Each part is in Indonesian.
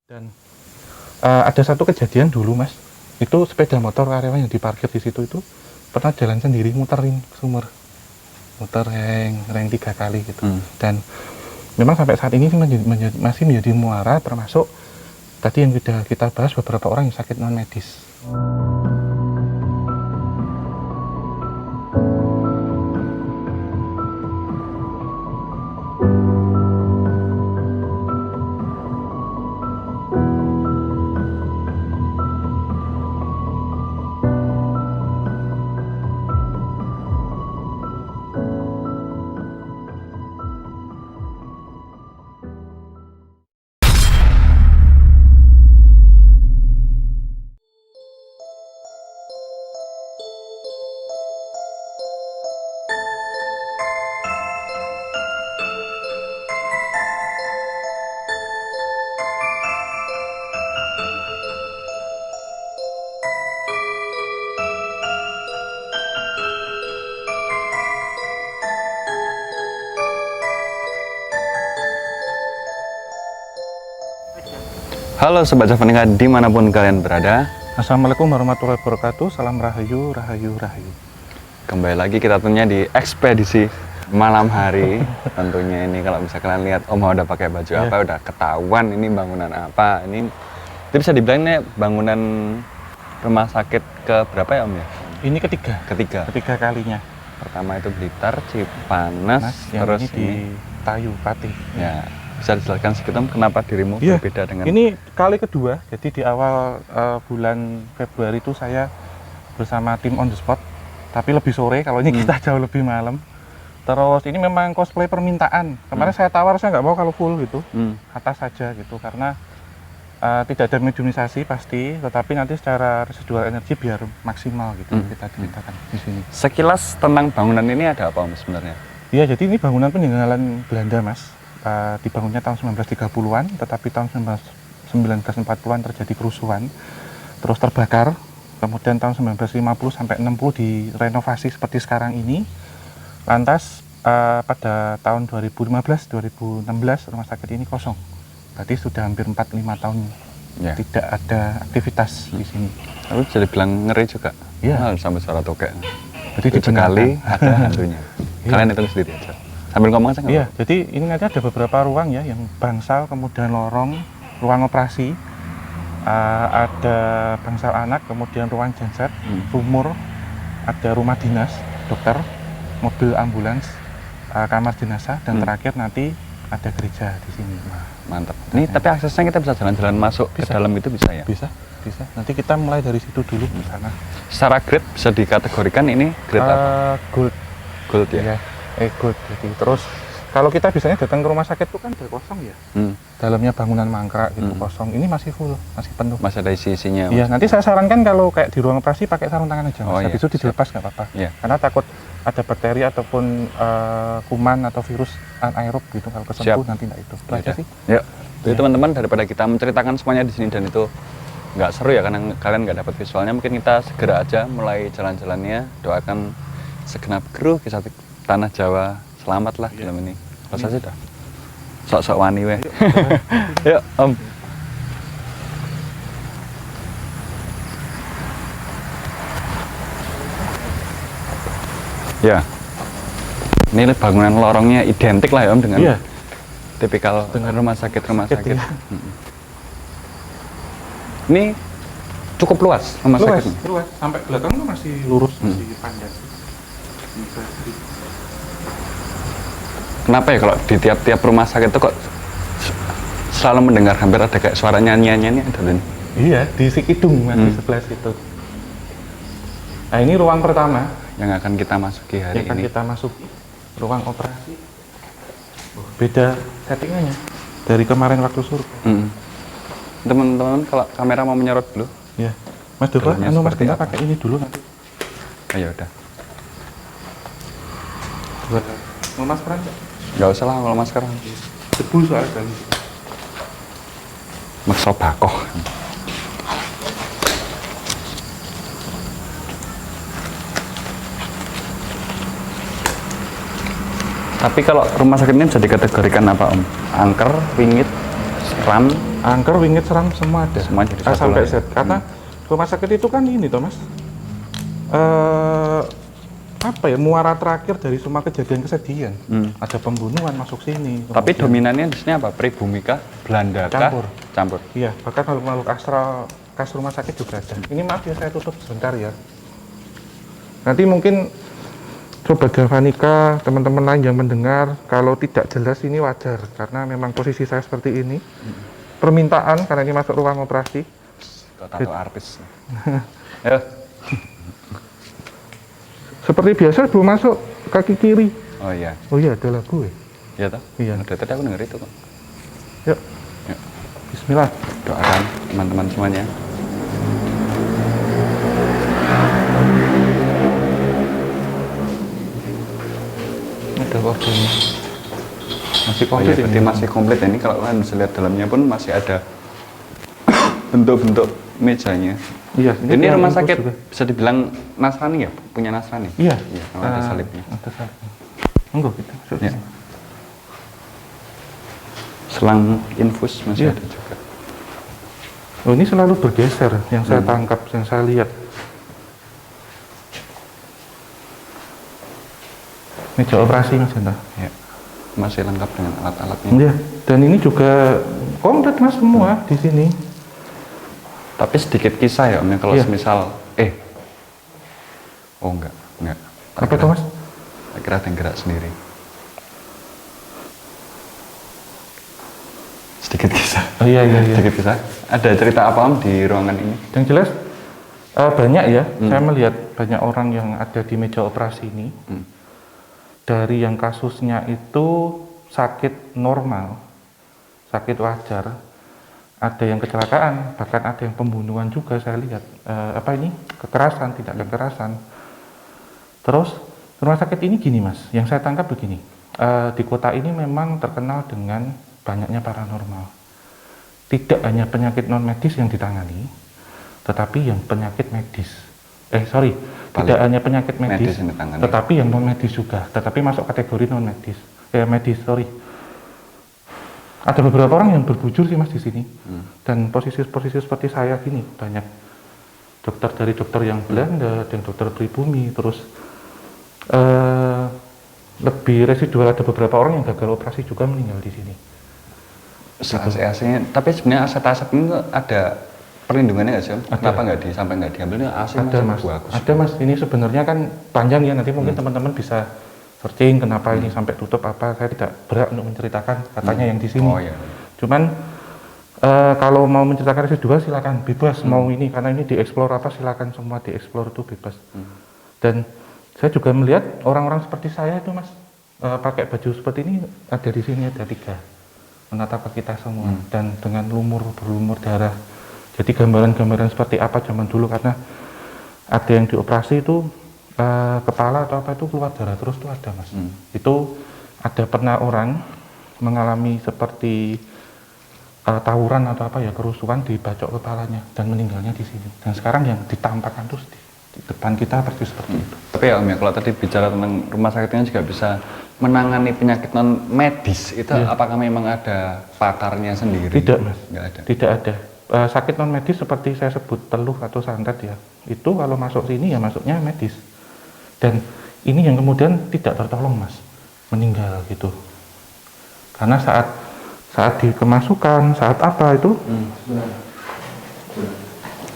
Dan ada satu kejadian dulu mas, itu sepeda motor karyawan yang diparkir di situ itu pernah jalan sendiri muterin sumur, muter reng 3 kali gitu. Dan memang sampai saat ini masih menjadi muara, termasuk tadi yang sudah kita bahas beberapa orang yang sakit non medis. Halo Sobat Javanika dimanapun kalian berada. Assalamualaikum warahmatullahi wabarakatuh. Salam rahayu, rahayu, rahayu. Kembali lagi kita tentunya di ekspedisi malam hari. Tentunya ini kalau bisa kalian lihat Om udah pakai baju apa, udah ketahuan ini bangunan apa. Ini itu bisa dibilang ini bangunan rumah sakit ke berapa ya Om ya? Ini ketiga kalinya. Pertama itu Blitar, Cipanas, terus ini di Tayu Pati. Ya. Bisa dijelaskan sedikit Om, kenapa dirimu berbeda dengan... Ini kali kedua, jadi di awal bulan Februari itu saya bersama tim on the spot, tapi lebih sore, kalau ini kita jauh lebih malam. Terus ini memang cosplay permintaan, kemarin saya tawar, saya nggak mau kalau full gitu, atas saja gitu, karena tidak ada mediumisasi pasti, tetapi nanti secara residual energi biar maksimal gitu, kita ceritakan di sini. Sekilas tentang bangunan ini ada apa Om sebenarnya? Iya, jadi ini bangunan peninggalan Belanda Mas. Dibangunnya tahun 1930-an, tetapi tahun 1940-an terjadi kerusuhan, terus terbakar, kemudian tahun 1950 sampai 60 direnovasi seperti sekarang ini. Lantas pada tahun 2015-2016 rumah sakit ini kosong, berarti sudah hampir 4-5 tahun tidak ada aktivitas di sini. Lalu jadi bilang ngeri juga, sampai suara tokek. Jadi sekali ada hantunya. Kalian itu sendiri aja. Sambil ngomong aja nggak? Iya, jadi ini nanti ada beberapa ruang ya, yang bangsal, kemudian lorong, ruang operasi, ada bangsal anak, kemudian ruang genset, sumur, ada rumah dinas, dokter, mobil ambulans, kamar jenazah, dan terakhir nanti ada gereja di sini. Mantap. Ini tapi aksesnya kita bisa jalan-jalan masuk ke dalam itu bisa ya? Bisa. Nanti kita mulai dari situ dulu di sana. Secara grade bisa dikategorikan ini grade apa? Gold. Gold ya? Gold. Jadi terus kalau kita biasanya datang ke rumah sakit itu kan udah kosong ya, dalamnya bangunan mangkrak gitu kosong. Ini masih full, masih penuh. Masih ada isinya. Iya, nanti saya sarankan kalau kayak di ruang operasi pakai sarung tangan aja, Mas. Habis itu dilepas nggak apa-apa. Karena takut ada bakteri ataupun kuman atau virus anaerob gitu kalau kesentuh nanti nggak itu. Aja sih. Yuk. Jadi teman-teman, daripada kita menceritakan semuanya di sini dan itu nggak seru ya karena kalian nggak dapat visualnya, mungkin kita segera aja mulai jalan-jalannya. Doakan segenap kru kisah Tanah Jawa selamatlah dalam ini. Rasa sih dah sok-sok wani weh. Yuk Om. Ya, ini bangunan lorongnya identik lah ya Om dengan tipikal rumah sakit. Ya. Ini cukup luas rumah sakit. Luas, sampai belakang tuh masih lurus, masih panjang. Kenapa ya kalau di tiap-tiap rumah sakit itu kok selalu mendengar hampir ada kayak suara nyanyiannya Dan? Iya, di Sikidung di sebelah situ. Nah ini ruang pertama yang akan kita masuki hari ini. Yang akan kita masuki ruang operasi. Beda settingannya dari kemarin waktu suruh. Teman-teman kalau kamera mau menyorot dulu. Ya, Mas Dova, Mas Dova pakai ini dulu nanti. Oh ya udah. Mau maskeran nggak? Nggak usah lah kalau masker. Debu soalnya kali. Makso bakoh. Tapi kalau rumah sakit ini bisa dikategorikan apa Om? Angker, wingit, ram, angker, wingit, seram semua ada. Semua jadi A satu sampai lah Z. ya. Karena rumah sakit itu kan ini toh Mas. Apa ya, muara terakhir dari semua kejadian-kejadian. Ada pembunuhan masuk sini. Tapi kemudian dominannya di sini apa? Pribumi kah? Belanda kah? Campur. Campur. Iya, bahkan makhluk astral kas rumah sakit juga ada. Ini maaf ya, saya tutup sebentar ya. Nanti mungkin Sobat Galvanika, teman-teman lain yang mendengar, kalau tidak jelas ini wajar, karena memang posisi saya seperti ini. Permintaan, karena ini masuk ruang operasi. Kok tato artis. Ya. Seperti biasa, belum masuk kaki kiri. Oh iya. Oh iya, ada lagu ya? Iya toh? Iya. Udah tadi aku denger itu kok. Yuk, Yuk. bismillah. Doakan teman-teman semuanya. Ada ordernya. Masih Oh iya, komplit berarti ini. masih komplit ya. Ini kalau kalian bisa lihat dalamnya pun masih ada bentuk-bentuk mejanya. Iya, Ini yang rumah infus sakit juga. bisa dibilang Nasrani ya? Punya Nasrani? Iya. Iya, kalau ada salibnya. Ada salibnya. Monggo kita masuk Ya. sini. Selang infus masih Iya. ada juga. Oh, ini selalu bergeser yang saya tangkap, yang saya lihat. Meja operasi Mas Hanta. Ya. Masih lengkap dengan alat-alatnya. Iya, dan ini juga komplit Mas semua di sini. Tapi sedikit kisah ya Om ya, kalau Iya. semisal oh enggak. Apa itu Mas? Saya kira ada yang gerak sendiri. Sedikit kisah. Oh iya. Sedikit kisah. Ada cerita apa Om di ruangan ini? Yang jelas banyak ya. Saya melihat banyak orang yang ada di meja operasi ini. Dari yang kasusnya itu sakit normal, sakit wajar, ada yang kecelakaan, bahkan ada yang pembunuhan juga saya lihat. Kekerasan, tidak kekerasan. Terus rumah sakit ini gini Mas, yang saya tangkap begini, di kota ini memang terkenal dengan banyaknya paranormal. Tidak hanya penyakit non medis yang ditangani, tetapi yang penyakit medis. Tidak hanya penyakit medis yang ditangani. tetapi yang non medis juga, tetapi masuk kategori non medis. Ada beberapa orang yang berbujur sih Mas di sini. Dan posisi-posisi seperti saya gini, banyak dokter dari dokter yang Belanda dan dokter pribumi, terus lebih residual ada beberapa orang yang gagal operasi juga meninggal di sini. AC-nya, tapi sebenarnya aset-aset ini tuh ada perlindungannya nggak sih Om? Kenapa sampai nggak diambil? Ini AC Ada Mas, bagus. ada Mas. Ini sebenarnya kan panjang ya, nanti mungkin teman-teman bisa searching kenapa ini sampai tutup apa. Saya tidak berat untuk menceritakan katanya yang di sini. Oh iya. Cuman kalau mau menceritakan residual silakan bebas mau ini, karena ini dieksplor apa silakan semua dieksplor, itu bebas. Dan saya juga melihat orang-orang seperti saya itu Mas pakai baju seperti ini ada di sini, ada 3 menatap ke kita semua dan dengan berlumur darah. Jadi gambaran-gambaran seperti apa zaman dulu, karena ada yang dioperasi itu kepala atau apa itu keluar darah terus tuh ada Mas. Itu ada pernah orang mengalami seperti tawuran atau apa ya, kerusuhan, dibacok kepalanya dan meninggalnya di sini. Dan sekarang yang ditampakkan terus di depan kita persis seperti itu. Tapi ya Om ya, kalau tadi bicara tentang rumah sakitnya juga bisa menangani penyakit non medis, itu apakah memang ada pakarnya sendiri? Tidak Mas. Nggak ada. Tidak ada. Sakit non medis seperti saya sebut teluh atau santet ya, itu kalau masuk sini ya masuknya medis. Dan ini yang kemudian tidak tertolong Mas, meninggal gitu. Karena saat dikemasukan, saat apa itu?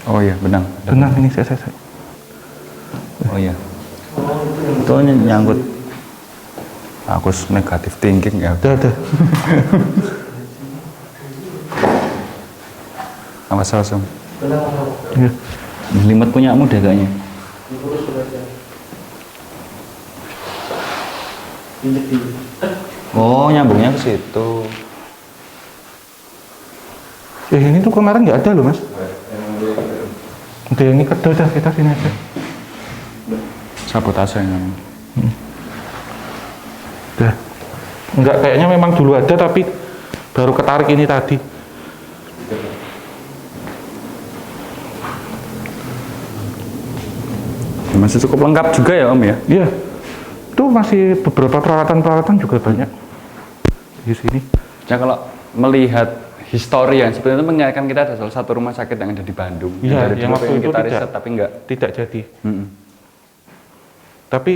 Oh iya, benang. Benang ini saya. Oh iya. Itu nyangkut. Aku negatif thinking ya. Ada. Awas langsung. Ya. Limet punyamu deh kayaknya. Oh, nyambungnya ke situ. Ini tuh kemarin nggak ada loh Mas. Udah ini kedua, udah kita sini aja. Sabotase yang. Udah. Enggak, kayaknya memang dulu ada tapi baru ketarik ini tadi. Masih cukup lengkap juga ya Om ya? Iya. Itu masih beberapa peralatan juga banyak di sini. Ya kalau melihat histori yang sebenarnya itu mengingatkan kita ada salah satu rumah sakit yang ada di Bandung. Iya, dari yang dulu waktu pengen itu kita tidak- riset tapi enggak. Tidak jadi. Mm-mm. Tapi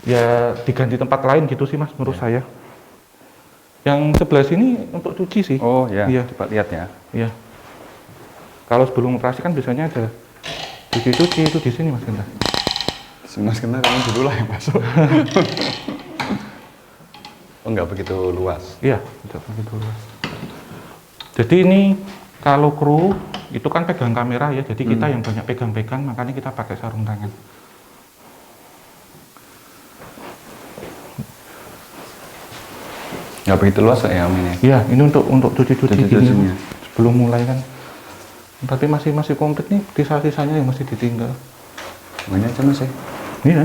ya diganti tempat lain gitu sih mas menurut saya. Yang sebelah sini untuk cuci sih. Oh ya, Iya. coba lihat ya. Iya. Kalau sebelum operasi kan biasanya ada cuci-cuci itu di sini mas Genta. Mas Kena kamu dulu lah yang masuk. Oh enggak begitu luas. Iya, tidak begitu luas. Jadi ini kalau kru itu kan pegang kamera ya, jadi kita yang banyak pegang-pegang, makanya kita pakai sarung tangan. Enggak begitu luas ya Om ini. Iya, ini untuk cuci-cuci Cuci-cucinya. gini sebelum mulai kan. Tapi masih komplit nih, sisa-sisanya yang masih ditinggal. Banyak aja Mas ya. Iya.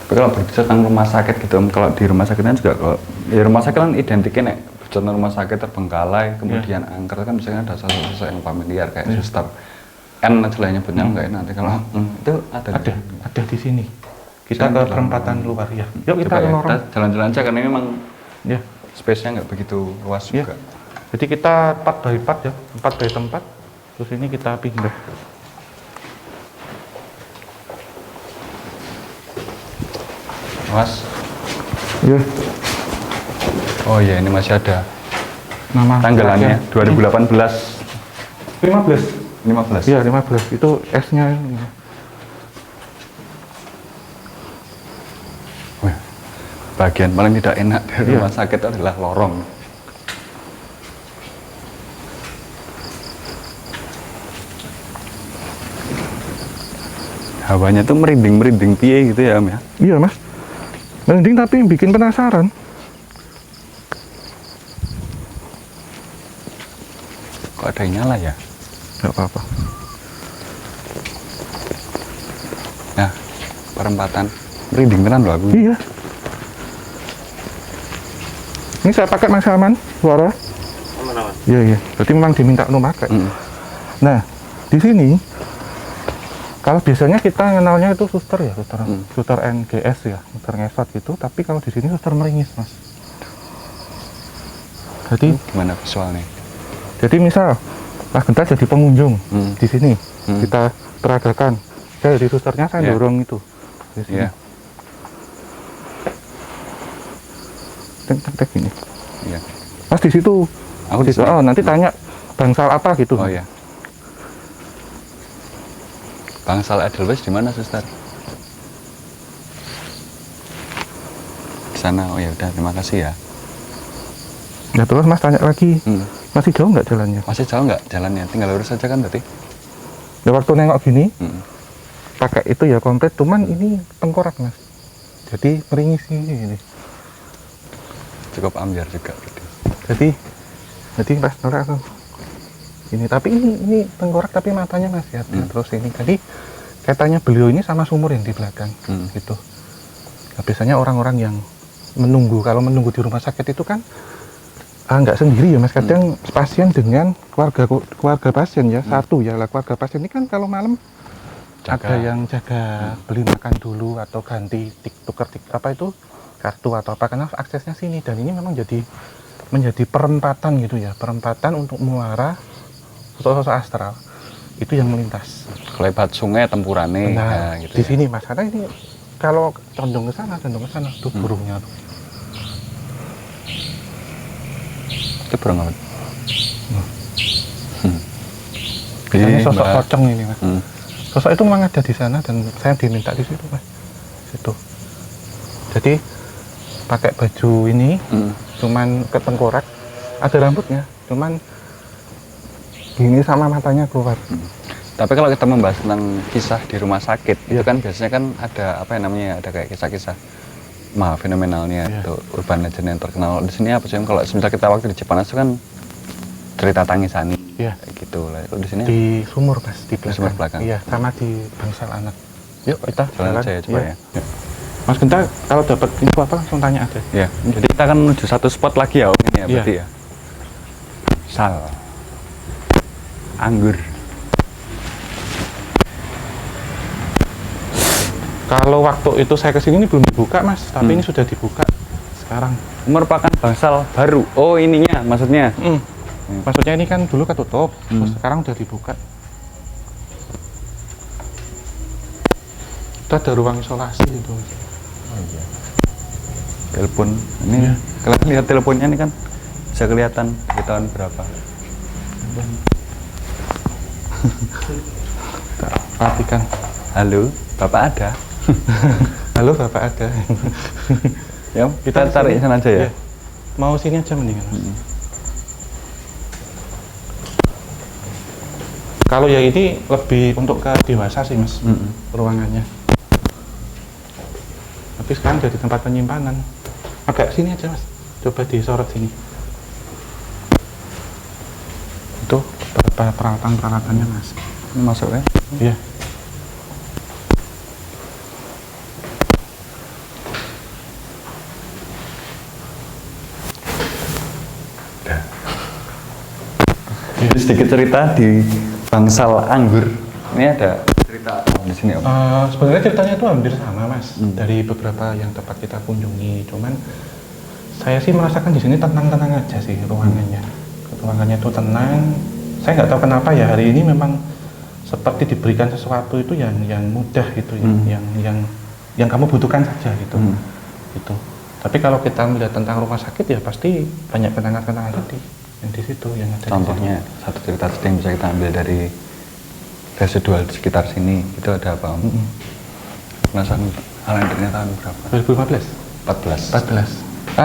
Tapi kalau berbicara tentang rumah sakit gitu Om, kalau di rumah sakitnya juga kalau ya rumah sakit kan identiknya nek berbicara tentang rumah sakit terbengkalai, kemudian angker kan biasanya ada sosok yang familiar kayak suster. N aja lah nyebutnya enggak enak nanti kalau itu Ada di sini. Kita Sini ke di perempatan luar ya. Yuk kita Coba ke ya, lorong. kita jalan-jalan aja karena ini memang Ya. space-nya nggak begitu luas Iya. juga. Jadi kita 4 by 4 ya, 4 by tempat. Terus ini kita pindah. Mas, Iya. oh iya ini masih ada Nama tanggalannya terakhir. 2018 15. 15. Iya, 15. Itu S-nya ini. Wah, bagian paling tidak enak dari Iya. rumah sakit adalah lorong. Hawanya tuh merinding-merinding piye gitu ya Om ya. Iya, Mas. Mending tapi bikin penasaran. Kok ada yang nyala ya? Enggak apa-apa. Nah, perempatan merinding tenan loh aku. Iya. Ini saya pakai Mas Salman, suara. Aman-aman. Iya, iya. Berarti memang diminta untuk pakai. Mm. Nah, di sini kalau biasanya kita kenalnya itu suster ya, suster NGS ya, suster ngesot gitu. Tapi kalau di sini suster meringis, Mas. Jadi, Gimana visualnya? jadi misal Mas Genta jadi pengunjung di sini, Hmm. kita peragakan. Saya jadi susternya, saya Iya. dorong itu. Di sini. Iya. Tek gini. Iya. Mas di situ. Aku di sini. Oh, nanti tanya bangsal apa gitu. Oh iya. Bangsal Edelweiss di mana, Suster? Di sana. Oh ya udah, terima kasih ya. Ya terus Mas tanya lagi, Hmm. masih jauh nggak jalannya? Masih jauh nggak jalannya? Tinggal lurus saja kan berarti? Ya waktu nengok gini, Hmm. pakai itu ya komplit, cuman ini tengkorak Mas. Jadi meringis ini. Cukup ambiar juga berarti. Jadi Mas Nora tuh ini, tapi ini tengkorak tapi matanya masih ada. Terus ini, jadi katanya beliau ini sama sumur yang di belakang, gitu. Nah, biasanya orang-orang yang menunggu, kalau menunggu di rumah sakit itu kan nggak sendiri ya Mas, kadang pasien dengan keluarga pasien ya, satu ya lah keluarga pasien ini kan kalau malam Jaga. ada yang jaga, beli makan dulu atau ganti tuker apa itu kartu atau apa, karena aksesnya sini. Dan ini memang menjadi perempatan gitu ya, perempatan untuk muara sosok-sosok astral itu yang melintas. Kelebat sungai tempurane Nah, ya, gitu. di Ya. sini Mas, karena ini kalau condong ke sana tuh burungnya tuh. Itu burung apa? Biasanya Iya, sosok Mbak. pocong ini Mas. Hmm. Sosok itu memang ada di sana dan saya diminta di situ Mas. Situ. Jadi pakai baju ini, cuman ke tengkorak, ada rambutnya, cuman gini sama matanya keluar. Tapi kalau kita membahas tentang kisah di rumah sakit, itu Iya. kan biasanya kan ada apa yang namanya, ada kayak kisah-kisah fenomenalnya, Iya. itu urban legend yang terkenal. Di sini apa sih Om? Kalau semisal kita waktu di Cipanas itu kan cerita tangisani, Iya. kayak gitu lah. Kalau di sini Di sumur Mas, di belakang. sumur belakang. Iya, sama di bangsal anak. Yuk kita jalan aja ya, coba Iya. ya. Mas Genta kalau dapat info apa langsung tanya aja. Ya, jadi kita akan menuju satu spot lagi ya Om ini ya, Iya. berarti ya. Sal, anggur. Kalau waktu itu saya kesini ini belum dibuka mas, tapi ini sudah dibuka sekarang. Merupakan bangsal baru. Oh ininya maksudnya. Maksudnya ini kan dulu ketutup, terus sekarang udah dibuka. Itu ada ruang isolasi itu. Oh iya. Telepon ini kalian lihat teleponnya ini kan bisa kelihatan di tahun berapa. Perhatikan. Halo, Bapak ada? Halo Bapak ada. Ya, kita tarik sana aja ya. Iya. Mau sini aja mendingan mas. Kalau yang ini lebih untuk ke dewasa sih mas, ruangannya. Tapi sekarang jadi tempat penyimpanan. Agak sini aja mas, coba disorot sini. Itu beberapa peralatan-peralatannya mas. Ini masuk ya? Iya. Jadi sedikit cerita di bangsal anggur. Ini ada cerita apa di sini Om? Sebenarnya ceritanya itu hampir sama mas, dari beberapa yang tempat kita kunjungi. Cuman saya sih merasakan di sini tenang-tenang aja sih ruangannya. Ruangannya itu tenang. Saya nggak tahu kenapa ya hari ini memang seperti diberikan sesuatu itu yang mudah gitu, yang kamu butuhkan saja gitu. Gitu. Tapi kalau kita melihat tentang rumah sakit ya pasti banyak kenangan-kenangan tadi yang di situ yang ada. Contohnya satu cerita yang bisa kita ambil dari residual di sekitar sini itu ada apa Om? Penasaran kalendernya tahun berapa? 2015. 14.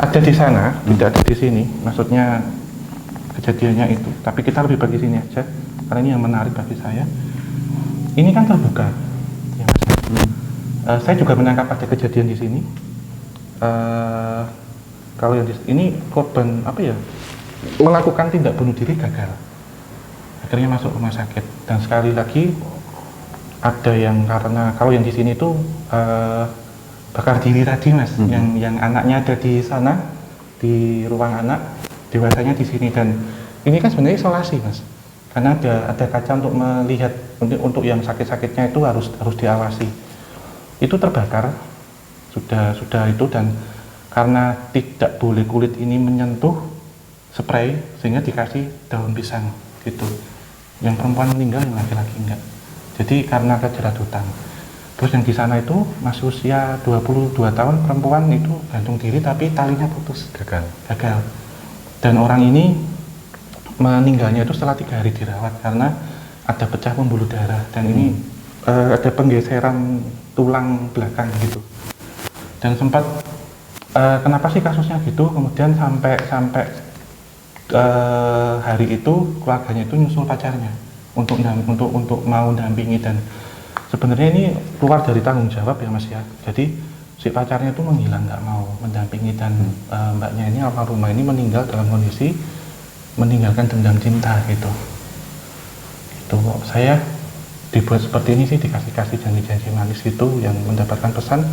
Ada di sana, tidak ada di sini. Maksudnya kejadiannya itu. Tapi kita lebih bagi sini aja, karena ini yang menarik bagi saya. Ini kan terbuka, ya mas. Saya juga menangkap ada kejadian di sini. Kalau yang ini korban apa ya? Melakukan tindak bunuh diri gagal. Akhirnya masuk rumah sakit. Dan sekali lagi ada yang karena kalau yang di sini tuh bakar diri tadi mas, yang anaknya ada di sana di ruang anak, dewasanya di sini. Dan ini kan sebenarnya isolasi mas, karena ada kaca untuk melihat, untuk yang sakit-sakitnya itu harus diawasi. Itu terbakar sudah itu, dan karena tidak boleh kulit ini menyentuh spray sehingga dikasih daun pisang gitu. Yang perempuan meninggal, yang laki-laki enggak. Jadi karena kejeradutan. Terus yang di sana itu masih usia 22 tahun, perempuan itu gantung diri tapi talinya putus, gagal. Dan orang ini meninggalnya itu setelah 3 hari dirawat karena ada pecah pembuluh darah, dan ini ada penggeseran tulang belakang gitu. Dan sempat kenapa sih kasusnya gitu, kemudian sampai hari itu keluarganya itu nyusul pacarnya untuk mau dampingi. Dan sebenarnya ini keluar dari tanggung jawab ya mas ya. Jadi si pacarnya itu menghilang, nggak mau mendampingi, dan mbaknya ini almarhumah ini meninggal dalam kondisi meninggalkan dendam cinta gitu. Itu kok saya dibuat seperti ini sih, dikasih janji-janji manis gitu, yang mendapatkan pesan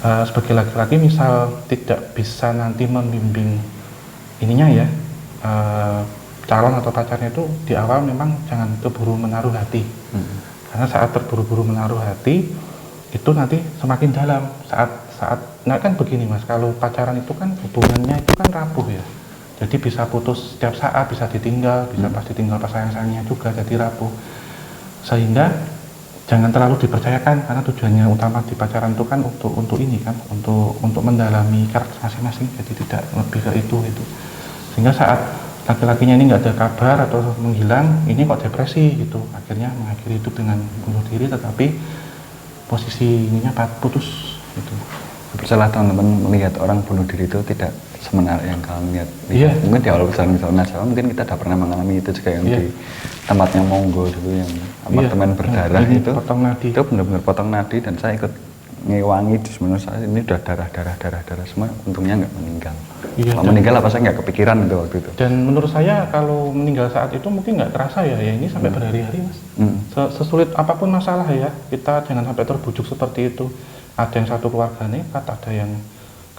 sebagai laki-laki misal tidak bisa nanti membimbing ininya ya, calon atau pacarnya itu di awal memang jangan terburu menaruh hati. Karena saat terburu-buru menaruh hati itu nanti semakin dalam nah kan begini mas, kalau pacaran itu kan hubungannya itu kan rapuh ya, jadi bisa putus setiap saat, bisa ditinggal, bisa pas ditinggal pas sayang-sayangnya juga jadi rapuh. Sehingga jangan terlalu dipercayakan, karena tujuannya utama di pacaran itu kan untuk ini kan, untuk mendalami karakter masing-masing, jadi tidak lebih ke itu gitu. Sehingga saat laki-lakinya ini nggak ada kabar atau menghilang, ini kok depresi gitu, akhirnya mengakhiri hidup dengan bunuh diri, tetapi posisi ininya putus gitu. Percayalah teman-teman, melihat orang bunuh diri itu tidak semenarik yang kalian lihat. Iya. Mungkin di awal perjalanan misalnya Jawa, mungkin kita sudah pernah mengalami itu juga yang di tempatnya Monggo dulu, yang apartemen berdarah itu. Potong nadi. Itu benar-benar potong nadi, dan saya ikut ngewangi di sebenarnya saat ini udah darah semua. Untungnya nggak meninggal. Iya, kalau meninggal apa saya nggak kepikiran itu waktu itu. Dan menurut saya kalau meninggal saat itu mungkin nggak terasa ya ini sampai berhari-hari mas. Sesulit apapun masalah ya, kita jangan sampai terbujuk seperti itu. Ada yang satu keluarga nekat, ada yang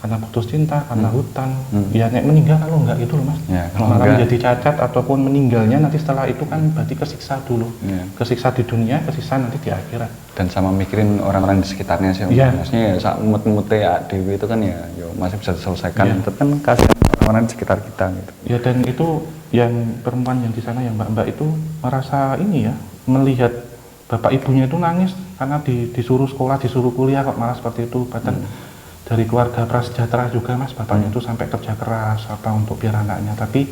karena putus cinta, karena hutan, Hmm. ya nek meninggal kalau enggak gitu loh mas. Ya, kalau Malah enggak- menjadi cacat ataupun meninggalnya nanti setelah itu kan berarti kesiksa dulu, Ya. kesiksa di dunia, kesiksa nanti di akhirat. Dan sama mikirin orang-orang di sekitarnya sih. Iya. Maksudnya ya saat mut-mutnya dewi itu kan ya masih bisa diselesaikan. Iya. Tapi kan kasihan orang-orang di sekitar kita gitu. Ya dan itu yang perempuan yang di sana yang mbak-mbak itu merasa ini ya, melihat bapak ibunya itu nangis karena disuruh sekolah, disuruh kuliah kok malah seperti itu. Padahal dari keluarga prasejahtera juga mas, bapaknya itu sampai kerja keras apa untuk biar anaknya. Tapi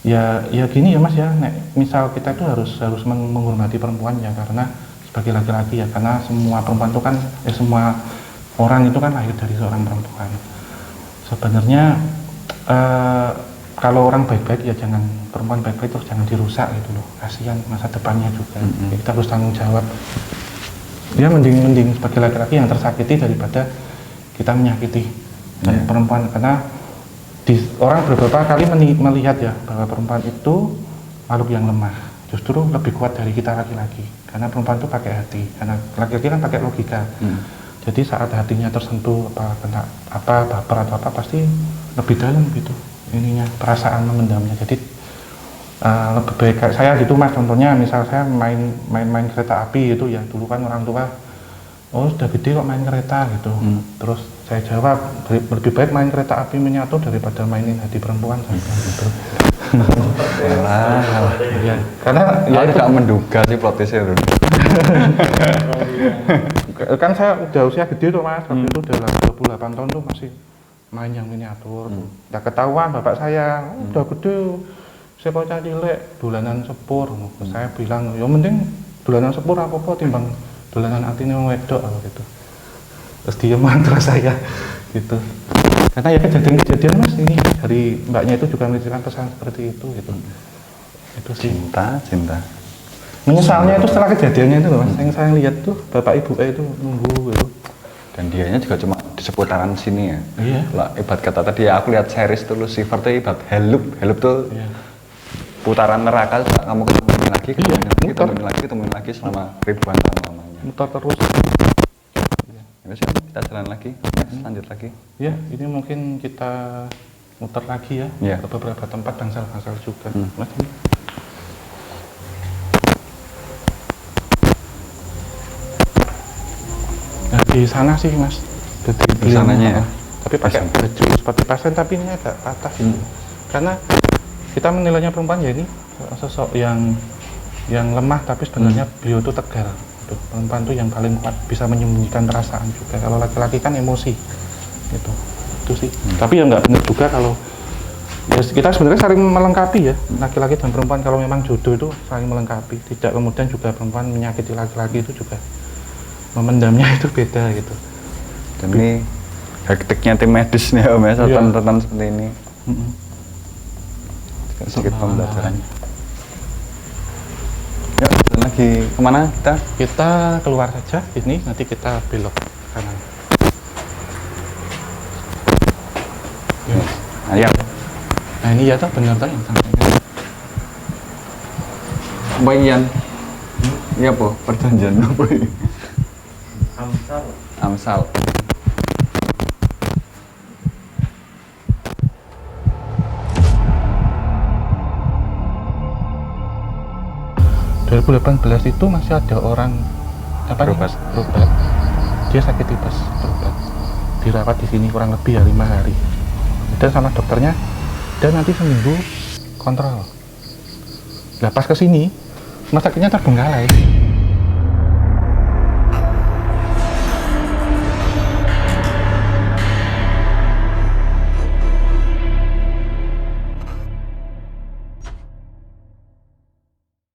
ya gini ya mas ya, nek, misal kita itu harus menghormati perempuan ya, karena sebagai laki-laki ya, karena semua perempuan itu kan semua orang itu kan lahir dari seorang perempuan. Sebenarnya kalau orang baik-baik ya jangan, perempuan baik-baik terus jangan dirusak gitu loh, kasihan masa depannya juga. Ya, kita harus tanggung jawab. Ya mending sebagai laki-laki yang tersakiti daripada kita menyakiti dan perempuan, karena orang beberapa kali melihat ya bahwa perempuan itu makhluk yang lemah, justru lebih kuat dari kita laki-laki, karena perempuan itu pakai hati, karena laki-laki kan pakai logika. Jadi saat hatinya tersentuh kena baper atau apa pasti lebih dalam gitu ininya, perasaan memendamnya. Jadi lebih baik saya gitu mas, contohnya misal saya main kereta api itu ya, dulu kan orang tua oh sudah gede kok main kereta gitu. Terus saya jawab lebih baik main kereta api menyatu daripada mainin hati perempuan gitu. Ya, karena ya Aku itu, tidak menduga sih plot twistnya Run. kan saya udah usia gede tuh mas, waktu itu udah 28 tahun tuh masih main yang miniatur. Udah ketahuan bapak saya, oh, udah gede, saya bocah cilik, dolanan sepur. Saya bilang, ya mending dolanan sepur apa timbang dolanan atine wong wedok gitu. Terus diem terus saya gitu. Karena ya kejadian mas ini dari mbaknya itu juga menitipkan pesan seperti itu gitu. Itu sih. Cinta. Menyesalnya itu setelah kejadiannya itu loh mas, yang saya lihat tuh bapak ibu itu nunggu gitu. Dan dianya juga cuma di seputaran sini ya. Iya. Lah, ibarat kata tadi ya, aku lihat series tuh Lucifer tuh ibarat Hellup tuh Iya. putaran neraka tuh kamu ketemuin lagi, Iya, muter. ketemuin lagi selama ribuan tahun lamanya. Muter terus. Ya, siap, kita jalan lagi, next, lanjut lagi. Ya, ini mungkin kita muter lagi ya, Iya. ke beberapa tempat bangsal-bangsal juga. Mas, ini. Nah, di sana sih mas, Di sananya ya? Tapi pakai baju seperti pasien, tapi ini agak patah gitu. Karena kita menilainya perempuan ya ini sosok yang lemah, tapi sebenarnya beliau itu tegar. Gitu. Perempuan itu yang paling kuat, bisa menyembunyikan perasaan juga. Kalau laki-laki kan emosi, gitu. Itu sih. Tapi ya nggak benar juga kalau ya kita sebenarnya saling melengkapi ya, laki-laki dan perempuan kalau memang jodoh itu saling melengkapi. Tidak kemudian juga perempuan menyakiti laki-laki itu juga memendamnya itu beda gitu. Dan ini hektiknya tim medis nih Om ya, Iya. rentan seperti ini. Sedikit pembelajaran. Yuk, jalan lagi kemana kita? Kita keluar saja ini, nanti kita belok kanan. Ya. Ayo. Nah ini ya tuh benar tuh yang sampainya. Mbak Ian. Iya po, perjanjian apa ini? Amsal. 2018 itu masih ada orang Berobat. berobat. Dia sakit tipes, berobat. Dirawat di sini kurang lebih ya 5 hari. Dan sama dokternya, dan nanti seminggu kontrol. Nah pas kesini, rumah sakitnya terbengkalai.